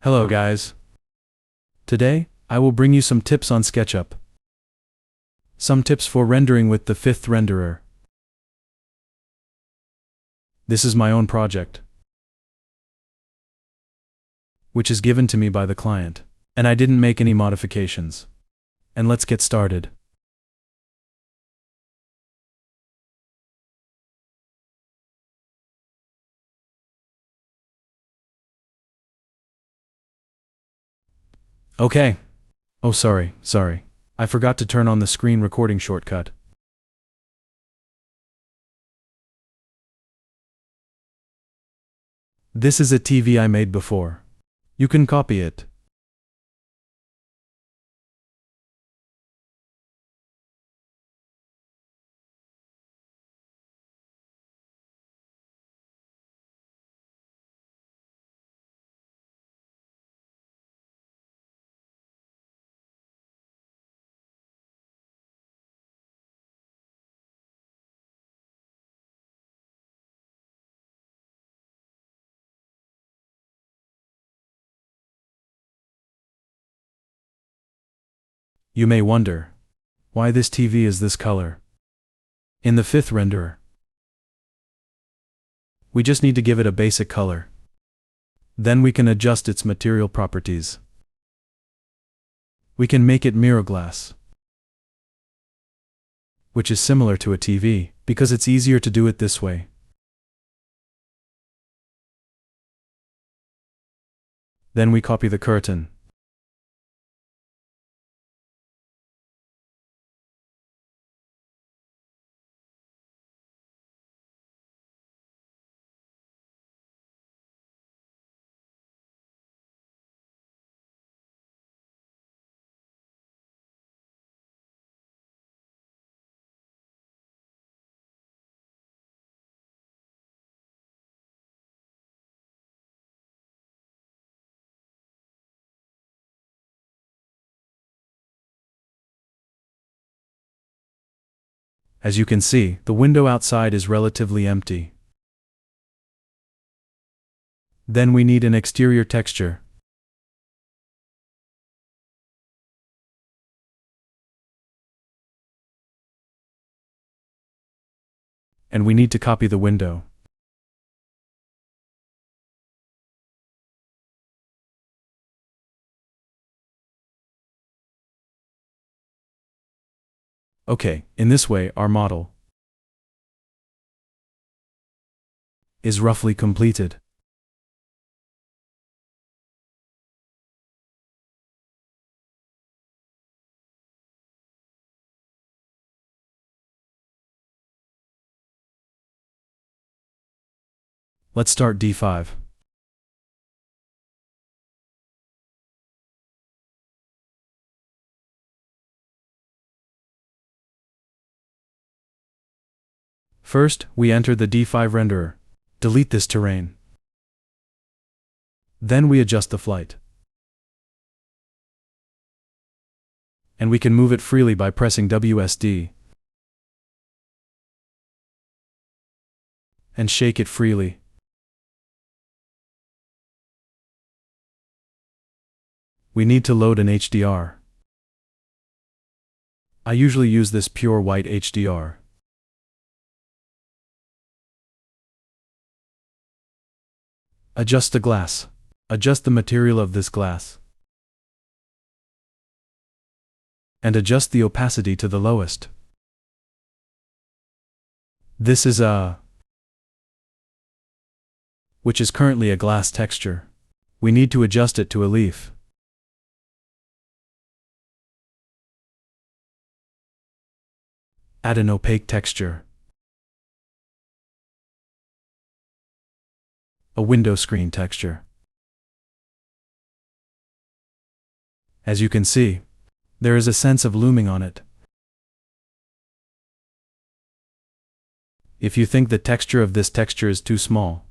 Hello guys. Today, I will bring you some tips on SketchUp. Some tips for rendering with the fifth renderer. This is my own project, which is given to me by the client, and I didn't make any modifications. And let's get started. Okay. Oh, sorry. I forgot to turn on the screen recording shortcut. This is a TV I made before. You can copy it. You may wonder, why this TV is this color? In the fifth renderer, we just need to give it a basic color. Then we can adjust its material properties. We can make it mirror glass, which is similar to a TV, because it's easier to do it this way. Then we copy the curtain. As you can see, the window outside is relatively empty. Then we need an exterior texture. And we need to copy the window. Okay, in this way our model is roughly completed. Let's start D5. First, we enter the D5 renderer. Delete this terrain. Then we adjust the flight. And we can move it freely by pressing WSD. And shake it freely. We need to load an HDR. I usually use this pure white HDR. Adjust the glass. Adjust the material of this glass. And adjust the opacity to the lowest. This is which is currently a glass texture. We need to adjust it to a leaf. Add an opaque texture. A window screen texture. As you can see, there is a sense of looming on it. If you think the texture of this texture is too small,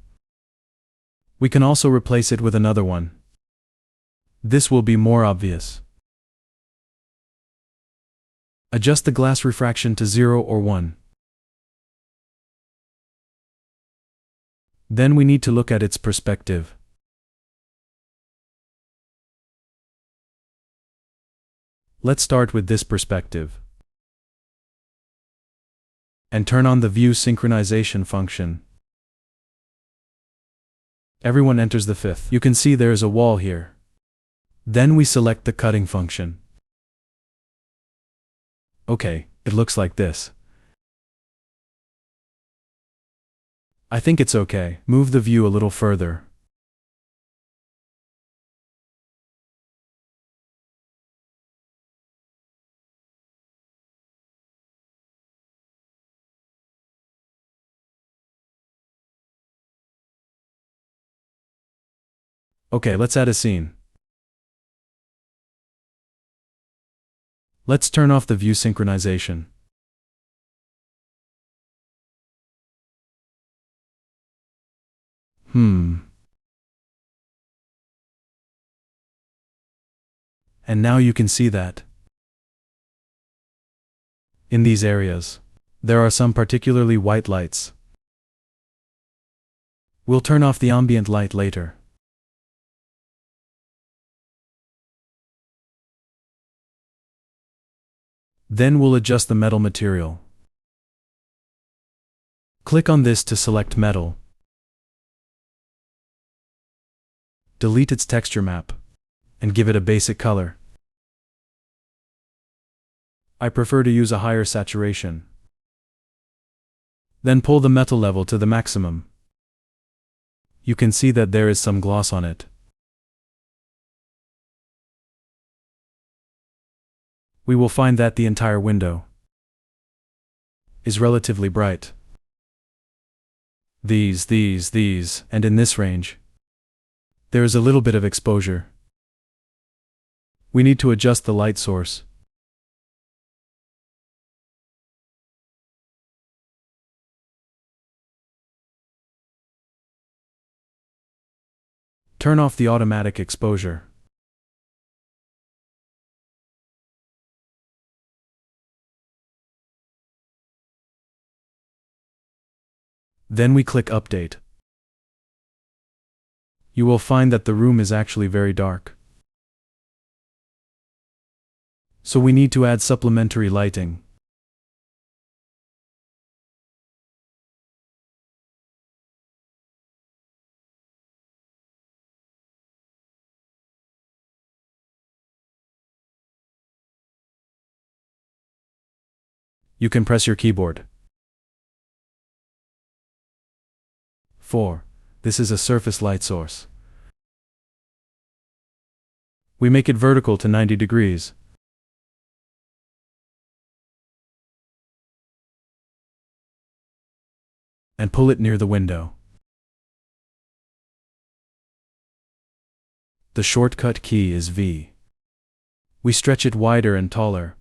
we can also replace it with another one. This will be more obvious. Adjust the glass refraction to 0 or 1. Then we need to look at its perspective. Let's start with this perspective. And turn on the view synchronization function. Everyone enters the fifth. You can see there is a wall here. Then we select the cutting function. Okay, it looks like this. I think it's okay. Move the view a little further. Okay, let's add a scene. Let's turn off the view synchronization. And now you can see that in these areas, there are some particularly white lights. We'll turn off the ambient light later. Then we'll adjust the metal material. Click on this to select metal. Delete its texture map and give it a basic color. I prefer to use a higher saturation. Then pull the metal level to the maximum. You can see that there is some gloss on it. We will find that the entire window is relatively bright. These, and in this range, there is a little bit of exposure. We need to adjust the light source. Turn off the automatic exposure. Then we click Update. You will find that the room is actually very dark. So we need to add supplementary lighting. You can press your keyboard. 4. This is a surface light source. We make it vertical to 90 degrees. And pull it near the window. The shortcut key is V. We stretch it wider and taller.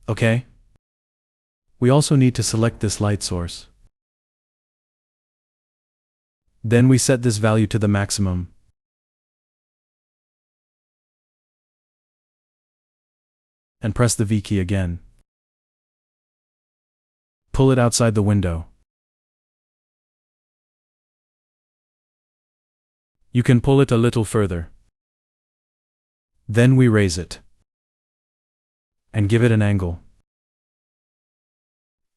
Okay? We also need to select this light source. Then we set this value to the maximum. And press the V key again. Pull it outside the window. You can pull it a little further. Then we raise it. And give it an angle.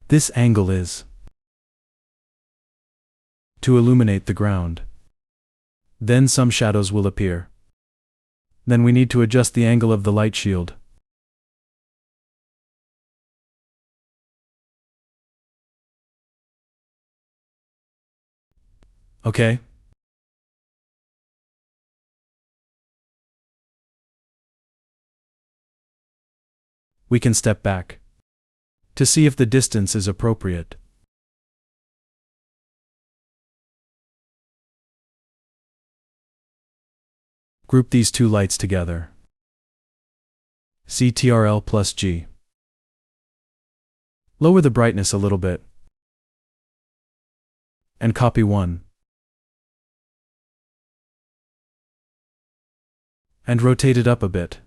This angle is to illuminate the ground. Then some shadows will appear. Then we need to adjust the angle of the light shield. Okay? We can step back to see if the distance is appropriate. Group these two lights together. Ctrl plus G. Lower the brightness a little bit. And copy one. And rotate it up a bit.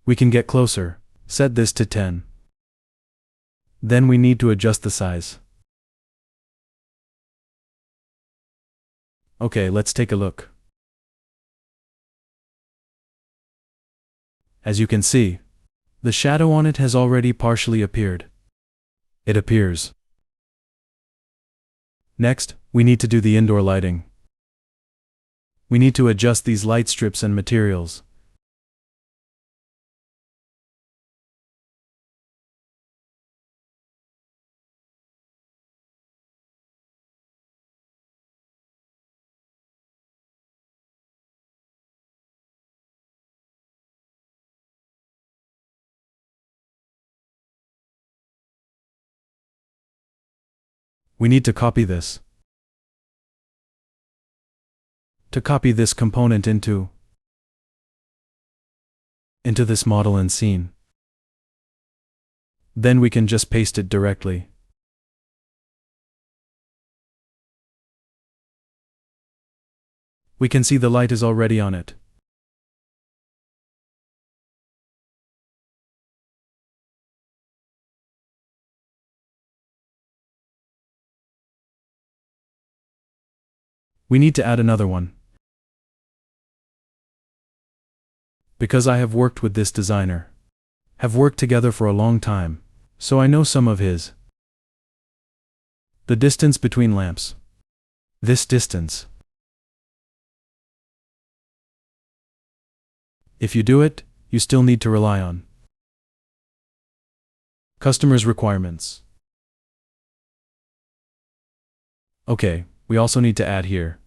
We can get closer. Set this to 10. Then we need to adjust the size. Okay, let's take a look. As you can see, the shadow on it has already partially appeared. It appears. Next, we need to do the indoor lighting. We need to adjust these light strips and materials. We need to copy this. To copy this component into this model and scene. Then we can just paste it directly. We can see the light is already on it. We need to add another one. Because I have worked with this designer, have worked together for a long time, so I know some of his. The distance between lamps. This distance. If you do it, you still need to rely on customers' requirements. Okay, we also need to add here.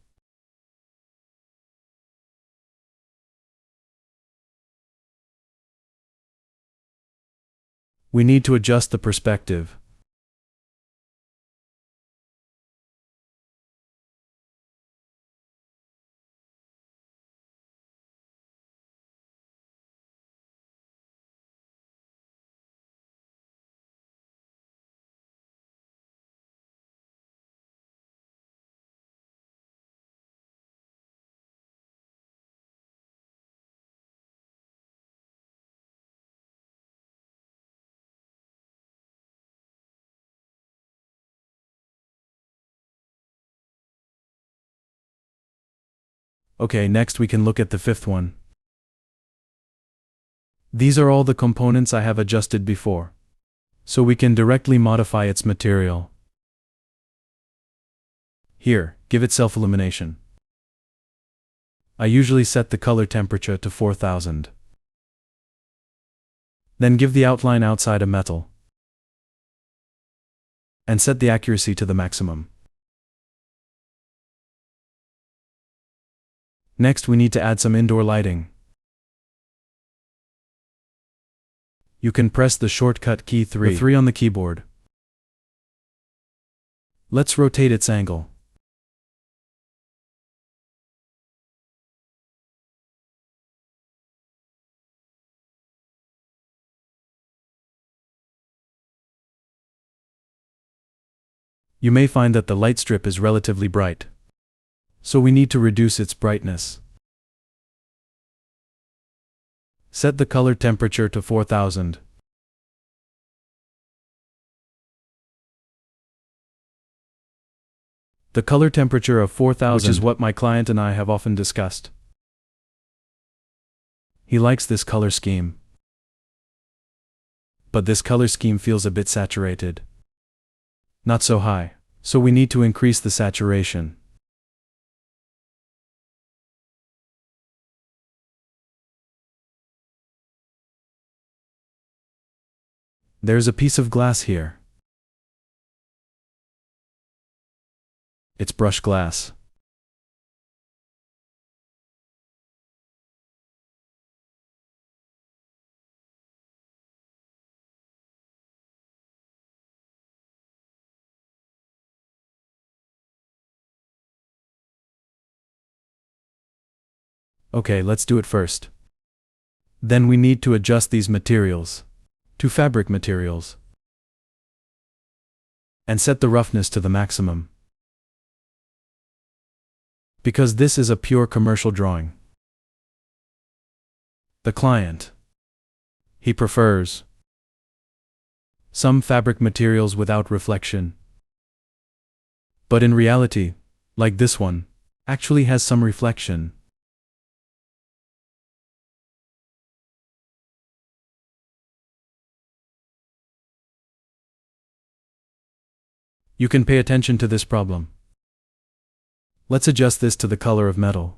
We need to adjust the perspective. Okay, next we can look at the fifth one. These are all the components I have adjusted before. So we can directly modify its material. Here, give it self-illumination. I usually set the color temperature to 4000. Then give the outline outside a metal. And set the accuracy to the maximum. Next we need to add some indoor lighting. You can press the shortcut key 3 on the keyboard. Let's rotate its angle. You may find that the light strip is relatively bright. So we need to reduce its brightness. Set the color temperature to 4000. The color temperature of 4000, which is what my client and I have often discussed. He likes this color scheme. But this color scheme feels a bit saturated. Not so high, so we need to increase the saturation. There's a piece of glass here. It's brushed glass. Okay, let's do it first. Then we need to adjust these materials to fabric materials and set the roughness to the maximum. Because this is a pure commercial drawing. The client, he prefers some fabric materials without reflection. But in reality, like this one, actually has some reflection. You can pay attention to this problem. Let's adjust this to the color of metal.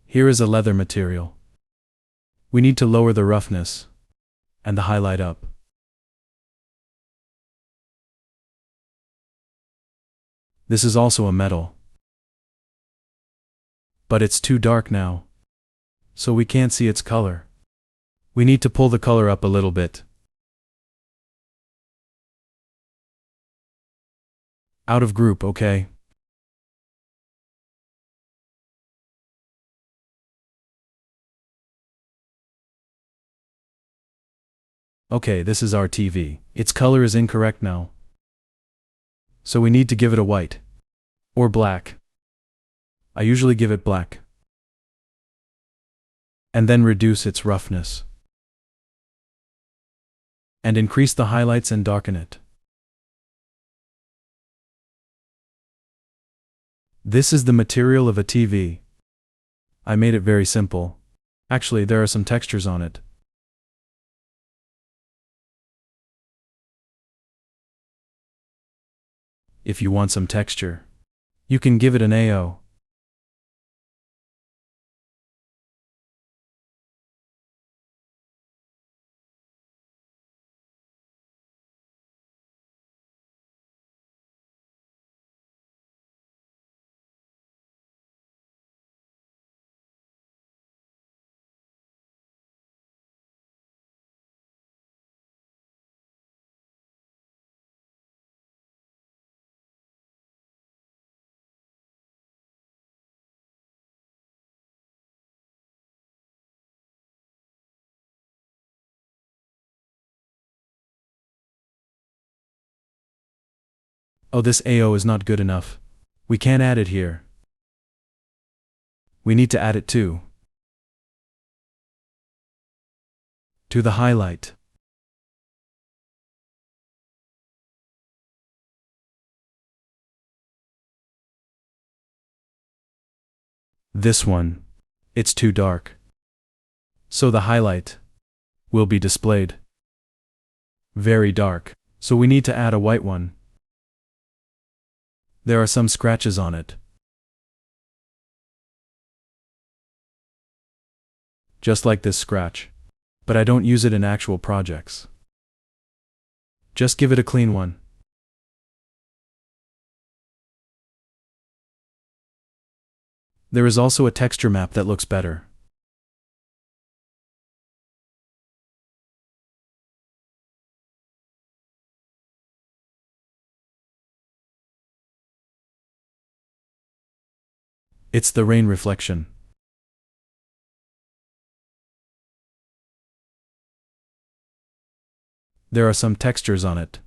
Here is a leather material. We need to lower the roughness and the highlight up. This is also a metal, but it's too dark now, so we can't see its color. We need to pull the color up a little bit. Out of group, okay? Okay, this is our TV. Its color is incorrect now, so we need to give it a white or black. I usually give it black, and then reduce its roughness and increase the highlights and darken it. This is the material of a TV. I made it very simple. Actually, there are some textures on it. If you want some texture, you can give it an AO. Oh, this AO is not good enough. We can't add it here. We need to add it to the highlight. This one, it's too dark, so the highlight will be displayed very dark, so we need to add a white one. There are some scratches on it, just like this scratch, but I don't use it in actual projects. Just give it a clean one. There is also a texture map that looks better. It's the rain reflection. There are some textures on it.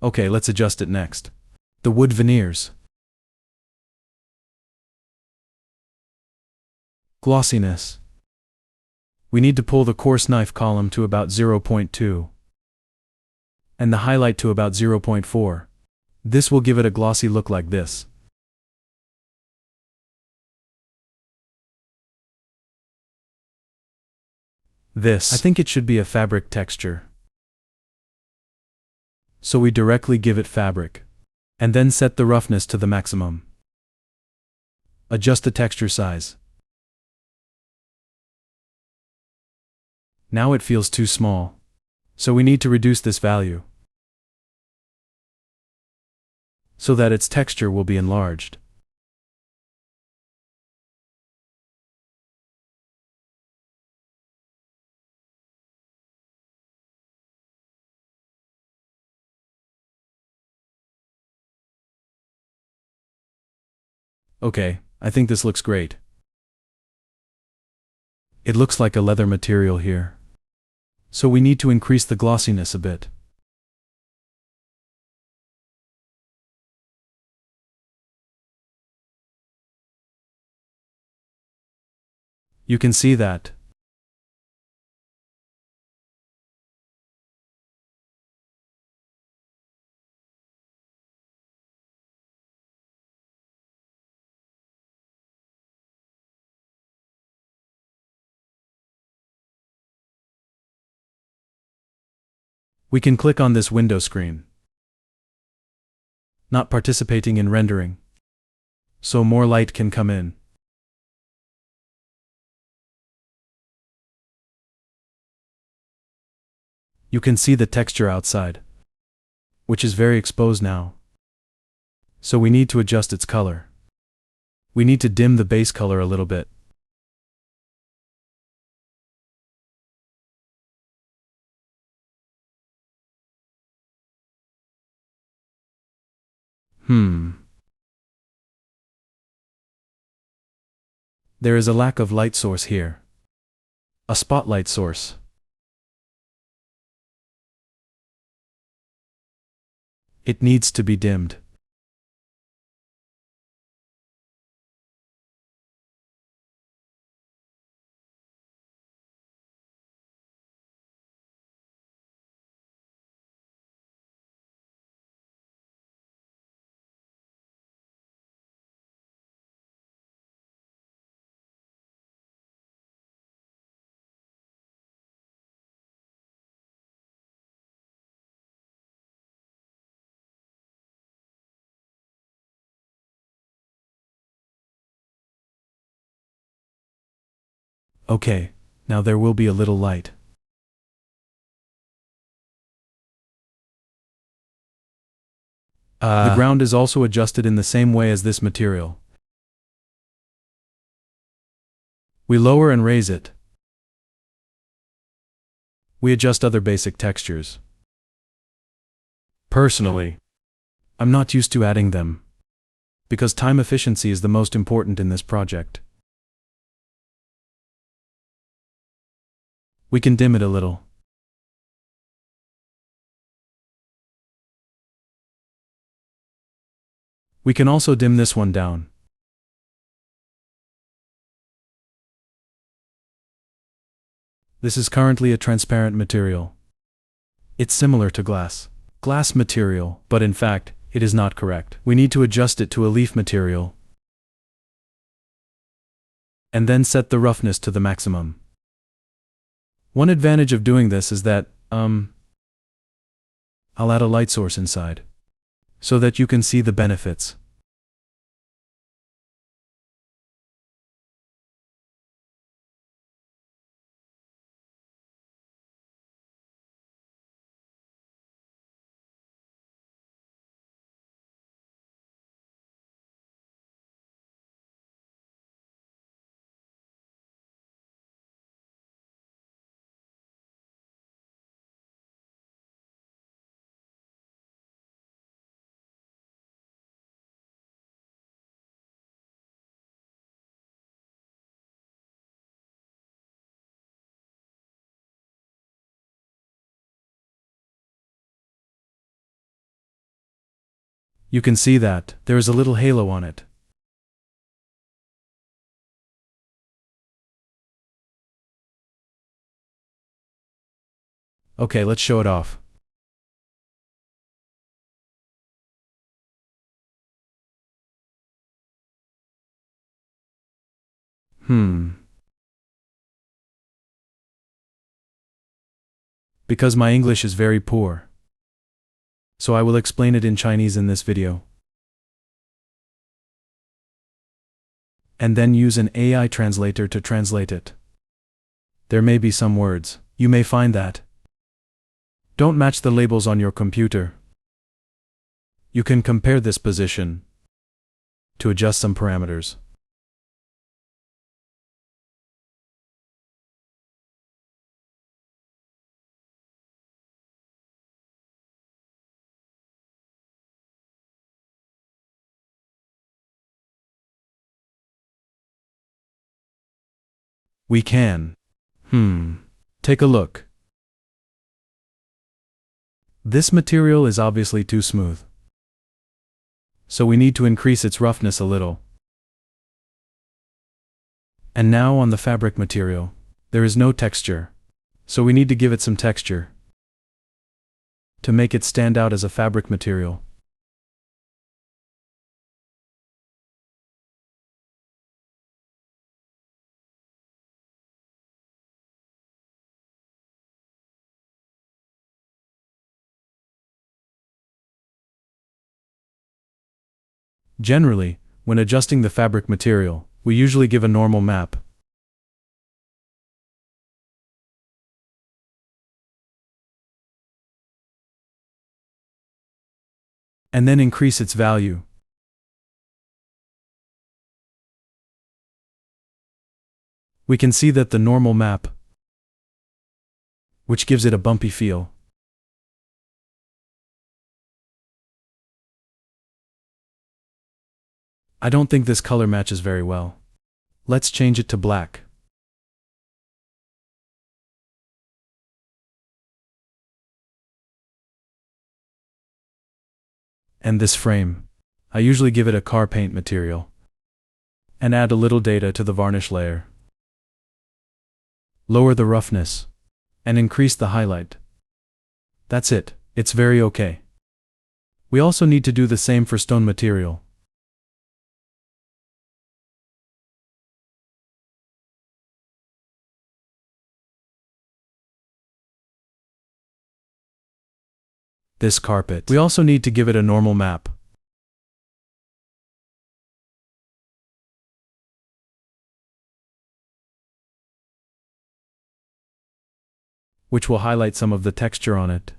Okay, let's adjust it next. The wood veneers. Glossiness. We need to pull the coarse knife column to about 0.2 and the highlight to about 0.4. This will give it a glossy look like this. I think it should be a fabric texture. So we directly give it fabric, and then set the roughness to the maximum. Adjust the texture size. Now it feels too small, so we need to reduce this value so that its texture will be enlarged. Okay, I think this looks great. It looks like a leather material here, so we need to increase the glossiness a bit. You can see that. We can click on this window screen. Not participating in rendering. So more light can come in. You can see the texture outside, which is very exposed now. So we need to adjust its color. We need to dim the base color a little bit. There is a lack of light source here. A spotlight source. It needs to be dimmed. Okay, now there will be a little light. The ground is also adjusted in the same way as this material. We lower and raise it. We adjust other basic textures. Personally, I'm not used to adding them, because time efficiency is the most important in this project. We can dim it a little. We can also dim this one down. This is currently a transparent material. It's similar to glass material, but in fact, it is not correct. We need to adjust it to a leaf material, and then set the roughness to the maximum. One advantage of doing this is that, I'll add a light source inside, so that you can see the benefits. You can see that there is a little halo on it. Okay, let's show it off. Because my English is very poor, so I will explain it in Chinese in this video. 所以我们可以用英语来说，所以我们可以用英语来说。 So I will explain it in Chinese in this video. ， So I will explain it in Chinese in this video. 。 And then use an AI translator to translate it. There may be some words, you may find that don't match the labels on your computer. You can compare this position to adjust some parameters. We can. Take a look. This material is obviously too smooth, so we need to increase its roughness a little. And now on the fabric material, there is no texture. So we need to give it some texture to make it stand out as a fabric material. Generally, when adjusting the fabric material, we usually give a normal map. And then increase its value. We can see that the normal map, which gives it a bumpy feel. I don't think this color matches very well. Let's change it to black. And this frame, I usually give it a car paint material and add a little data to the varnish layer. Lower the roughness and increase the highlight. That's it, it's very okay. We also need to do the same for stone material. This carpet, we also need to give it a normal map. Which will highlight some of the texture on it.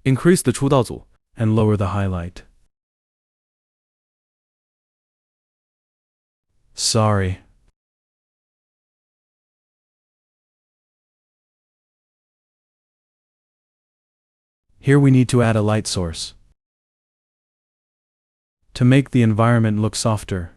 Increase the 出道组 and lower the highlight. Sorry. Here we need to add a light source to make the environment look softer.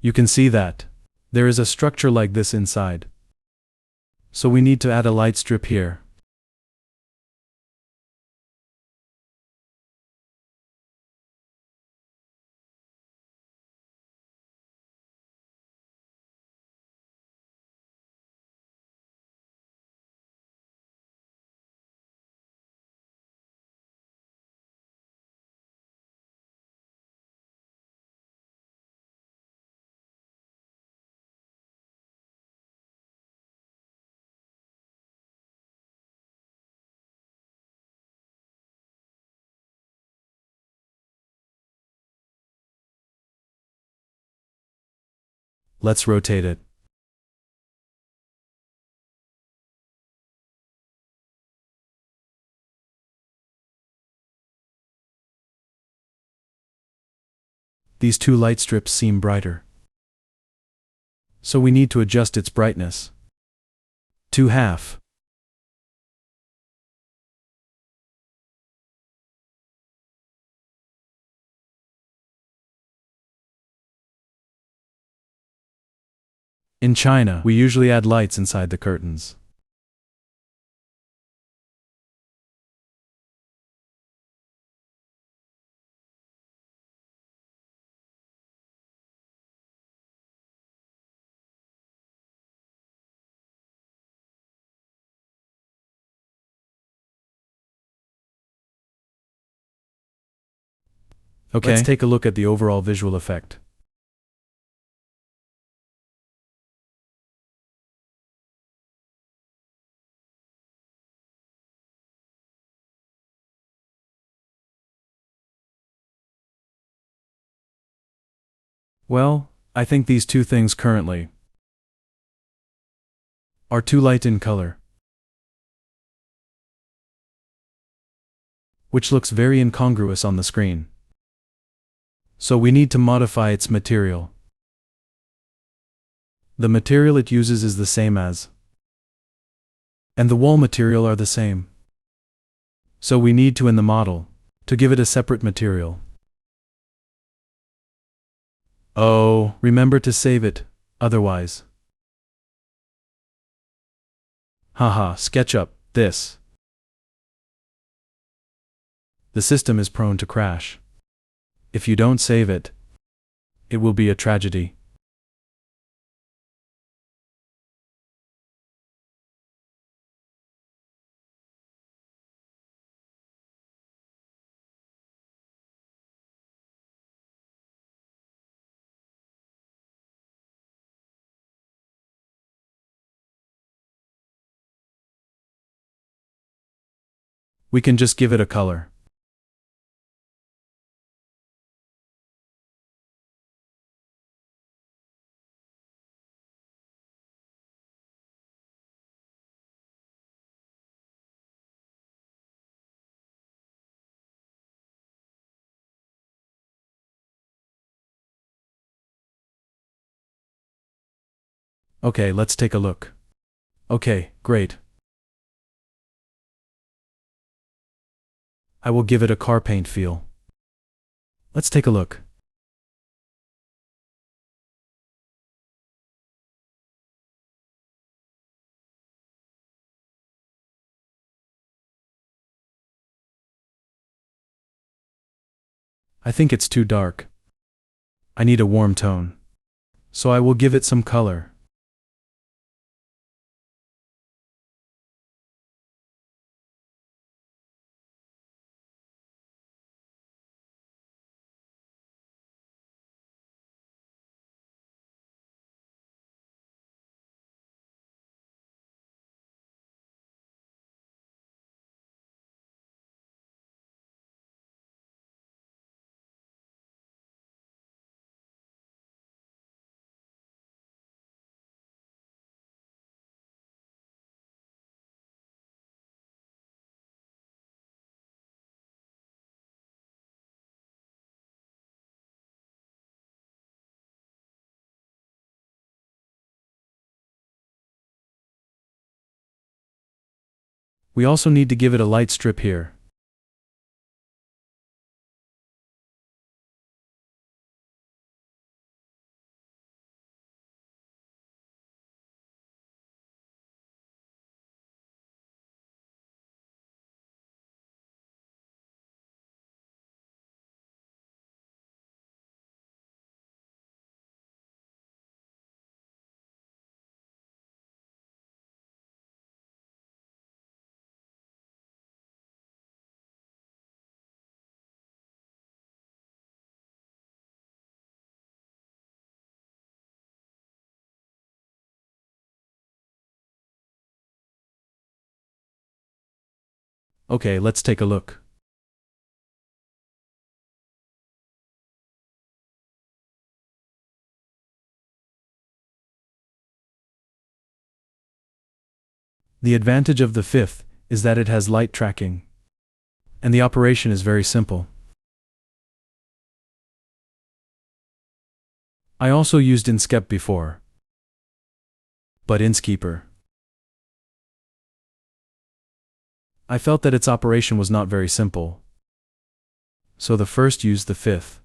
You can see that there is a structure like this inside. So we need to add a light strip here. Let's rotate it. These two light strips seem brighter. So we need to adjust its brightness to half. In China, we usually add lights inside the curtains. Okay, let's take a look at the overall visual effect. Well, I think these two things currently are too light in color, which looks very incongruous on the screen. So we need to modify its material. The material it uses is the same as, and the wall material are the same. So we need to in the model, to give it a separate material. Oh, remember to save it, otherwise. Haha, SketchUp, this. The system is prone to crash. If you don't save it, it will be a tragedy. We can just give it a color. Okay, let's take a look. Okay, great. I will give it a car paint feel. Let's take a look. I think it's too dark. I need a warm tone. So I will give it some color. We also need to give it a light strip here. Okay, let's take a look. The advantage of the fifth is that it has light tracking. And the operation is very simple. I also used Inkscape before, but Inkscaper. I felt that its operation was not very simple. So the first used the fifth.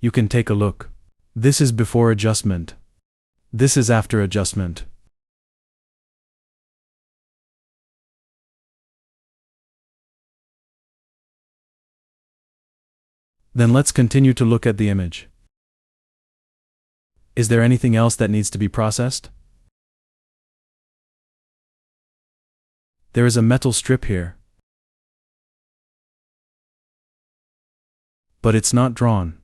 You can take a look. This is before adjustment. This is after adjustment. Then let's continue to look at the image. Is there anything else that needs to be processed? There is a metal strip here. But it's not drawn.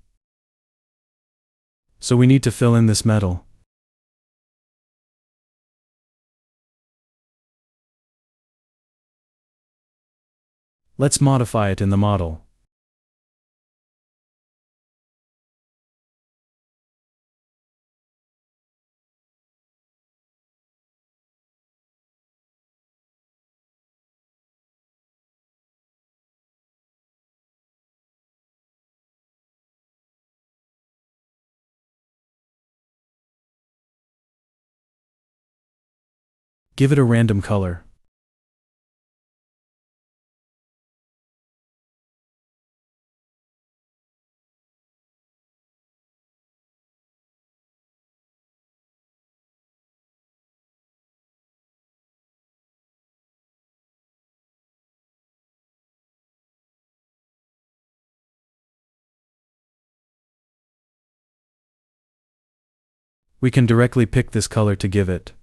So we need to fill in this metal. Let's modify it in the model. Give it a random color. We can directly pick this color to give it.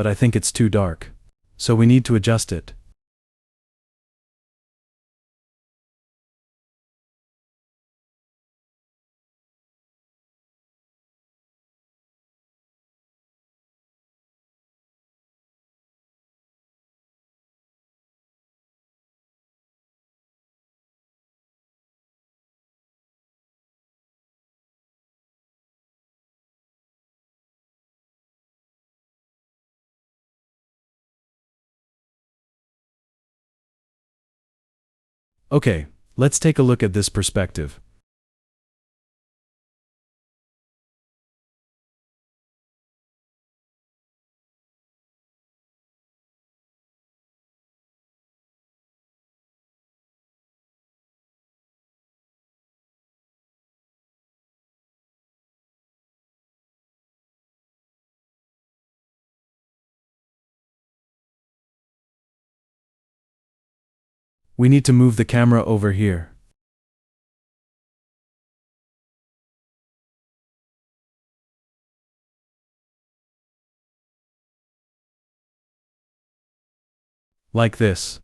But I think it's too dark. So we need to adjust it. Okay, let's take a look at this perspective. We need to move the camera over here. Like this.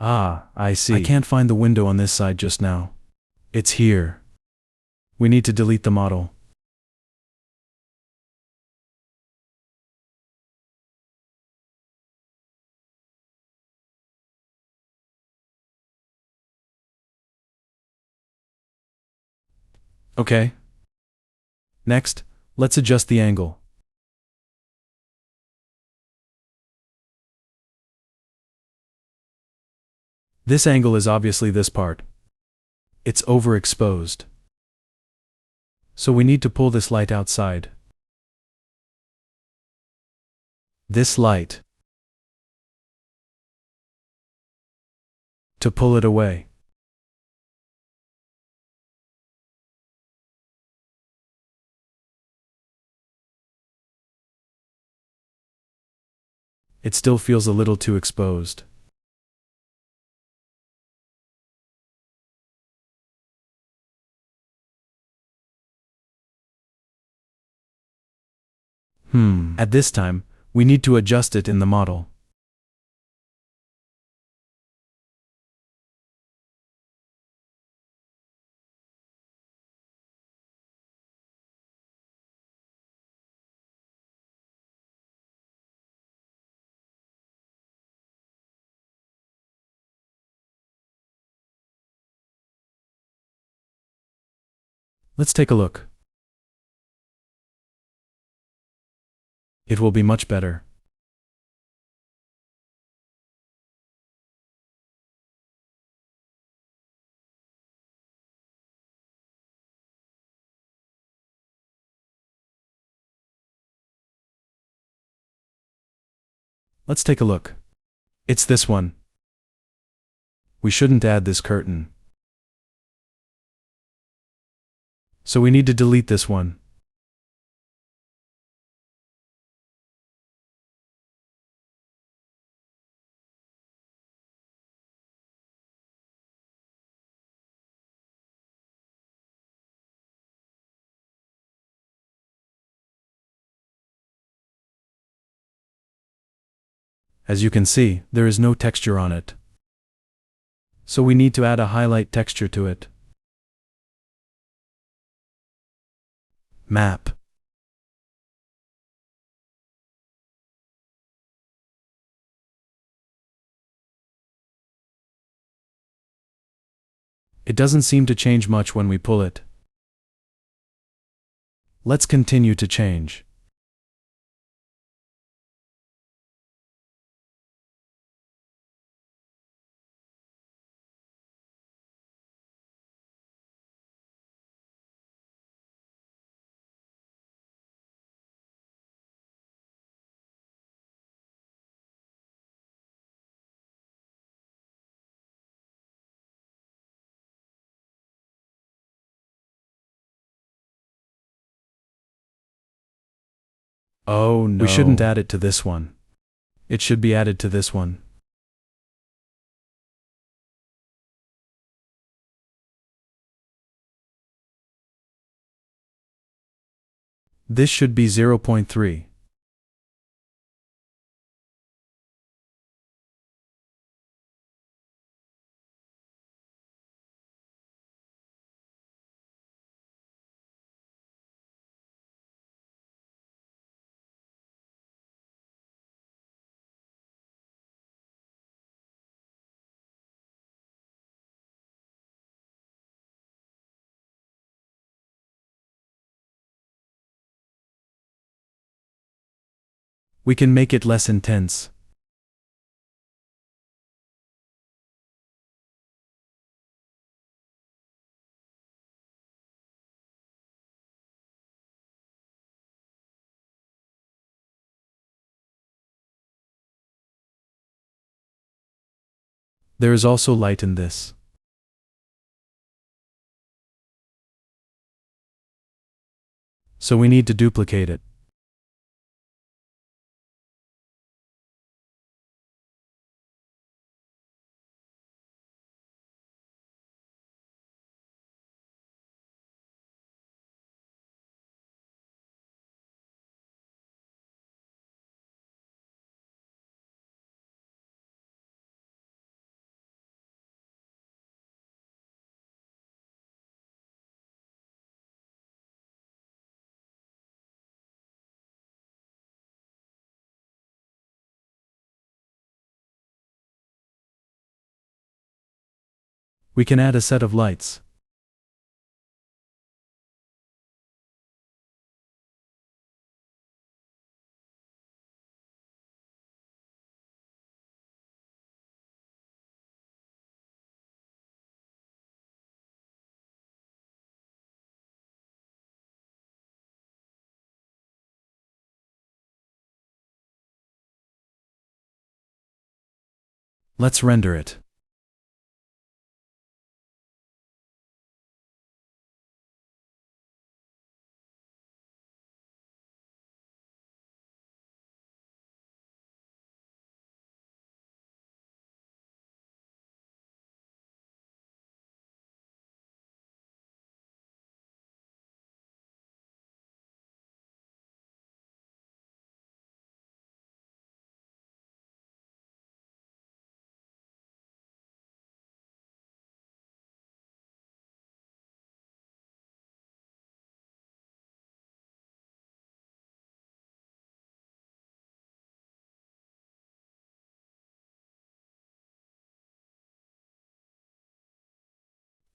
Ah, I see. I can't find the window on this side just now. It's here. We need to delete the model. Okay. Next, let's adjust the angle. This angle is obviously this part. It's overexposed. So we need to pull this light outside. This light. To pull it away. It still feels a little too exposed. At this time, we need to adjust it in the model. Let's take a look. It will be much better. Let's take a look. It's this one. We shouldn't add this curtain. So we need to delete this one. As you can see, there is no texture on it. So we need to add a highlight texture to it. Map. It doesn't seem to change much when we pull it. Let's continue to change. Oh no. We shouldn't add it to this one. It should be added to this one. This should be 0.3. We can make it less intense. There is also light in this. So we need to duplicate it. We can add a set of lights. Let's render it.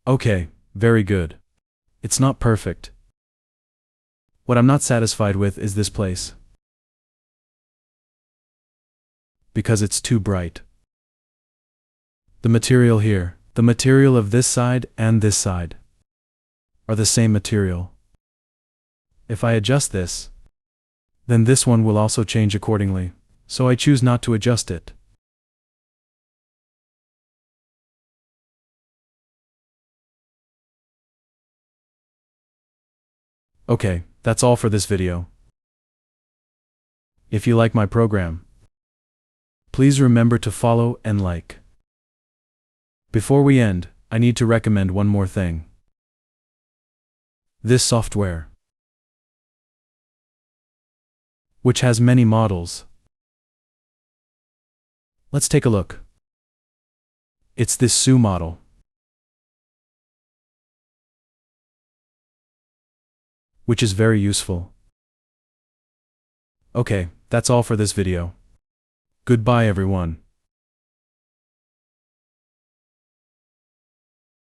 Okay, very good. It's not perfect. What I'm not satisfied with is this place. Because it's too bright. The material here, the material of this side and this side, are the same material. If I adjust this, then this one will also change accordingly, so I choose not to adjust it. Okay, that's all for this video. If you like my program, please remember to follow and like. Before we end, I need to recommend one more thing. This software, which has many models. Let's take a look. It's this SU model, which is very useful. Okay, that's all for this video. Goodbye everyone.